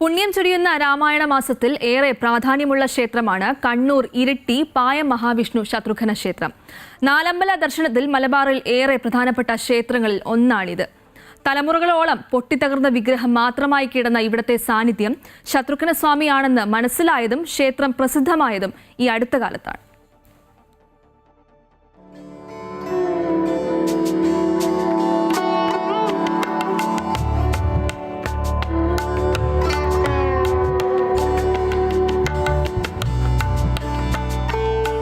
പുണ്യം ചൊരിയുന്ന രാമായണ മാസത്തിൽ ഏറെ പ്രാധാന്യമുള്ള ക്ഷേത്രമാണ് കണ്ണൂർ ഇരിട്ടി പായം മഹാവിഷ്ണു ശത്രുഘ്ന ക്ഷേത്രം. നാലമ്പല ദർശനത്തിൽ മലബാറിൽ ഏറെ പ്രധാനപ്പെട്ട ക്ഷേത്രങ്ങളിൽ ഒന്നാണിത്. തലമുറകളോളം പൊട്ടിത്തകർന്ന വിഗ്രഹം മാത്രമായി കിടന്ന ഇവിടത്തെ സാന്നിധ്യം ശത്രുഘ്ന സ്വാമിയാണെന്ന് മനസ്സിലായതും ക്ഷേത്രം പ്രസിദ്ധമായതും ഈ അടുത്ത കാലത്താണ്.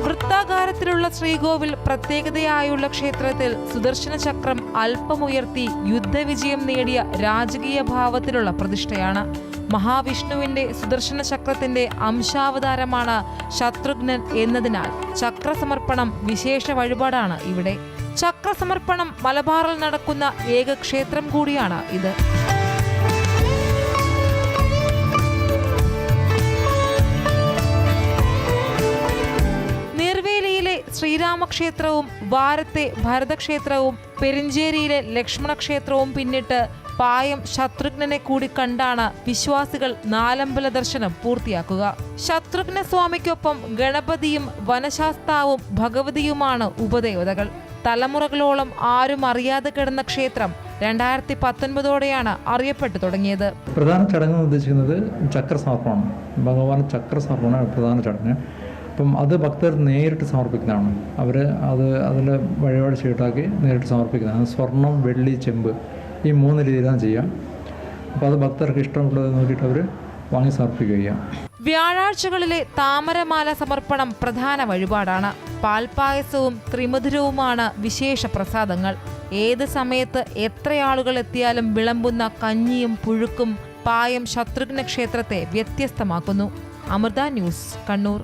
വൃത്താകാരത്തിലുള്ള ശ്രീകോവിൽ പ്രത്യേകതയായുള്ള ക്ഷേത്രത്തിൽ സുദർശന ചക്രം അല്പമുയർത്തി യുദ്ധവിജയം നേടിയ രാജകീയ ഭാവത്തിലുള്ള പ്രതിഷ്ഠയാണ്. മഹാവിഷ്ണുവിന്റെ സുദർശന ചക്രത്തിന്റെ അംശാവതാരമാണ് ശത്രുഘ്നൻ എന്നതിനാൽ ചക്രസമർപ്പണം വിശേഷ വഴിപാടാണ് ഇവിടെ. ചക്രസമർപ്പണം മലബാറിൽ നടക്കുന്ന ഏക ക്ഷേത്രം കൂടിയാണ് ഇത്. ശ്രീരാമക്ഷേത്രവും വാരത്തെ ഭരതക്ഷേത്രവും പെരിഞ്ചേരിയിലെ ലക്ഷ്മണക്ഷേത്രവും പിന്നിട്ട് പായം ശത്രുഘ്നനെ കൂടി കണ്ടാണ് വിശ്വാസികൾ നാലമ്പല ദർശനം പൂർത്തിയാക്കുക. ശത്രുഘ്ന സ്വാമിക്കൊപ്പം ഗണപതിയും വനശാസ്താവും ഭഗവതിയുമാണ് ഉപദേവതകൾ. തലമുറകളോളം ആരും അറിയാതെ കിടന്ന ക്ഷേത്രം 2019 അറിയപ്പെട്ടു തുടങ്ങിയത്. പ്രധാന ചടങ്ങ് ഉദ്ദേശിക്കുന്നത് ചക്രസമർപ്പണം. ഭഗവാൻ ചക്രസമർപ്പണമാണ് പ്രധാന ചടങ്ങ്. അപ്പം അത് ഭക്തർ നേരിട്ട് സമർപ്പിക്കുന്നതാണ്. അതിൻ്റെ വഴിപാട് ചീട്ടാക്കി നേരിട്ട് സമർപ്പിക്കുന്നതാണ്. സ്വർണം, വെള്ളി, ചെമ്പ് ഈ 3 രീതിയിലാണ് ചെയ്യുക. അപ്പോൾ അത് ഭക്തർക്ക് ഇഷ്ടമുള്ളത് നോക്കിയിട്ട് അവർ വാങ്ങി സമർപ്പിക്കുക. വ്യാഴാഴ്ചകളിലെ താമരമാല സമർപ്പണം പ്രധാന വഴിപാടാണ്. പാൽപ്പായസവും ത്രിമധുരവുമാണ് വിശേഷ പ്രസാദങ്ങൾ. ഏത് സമയത്ത് എത്രയാളുകൾ എത്തിയാലും വിളമ്പുന്ന കഞ്ഞിയും പുഴുക്കും പായം ശത്രുഘ്ന ക്ഷേത്രത്തെ വ്യത്യസ്തമാക്കുന്നു. അമൃത ന്യൂസ്, കണ്ണൂർ.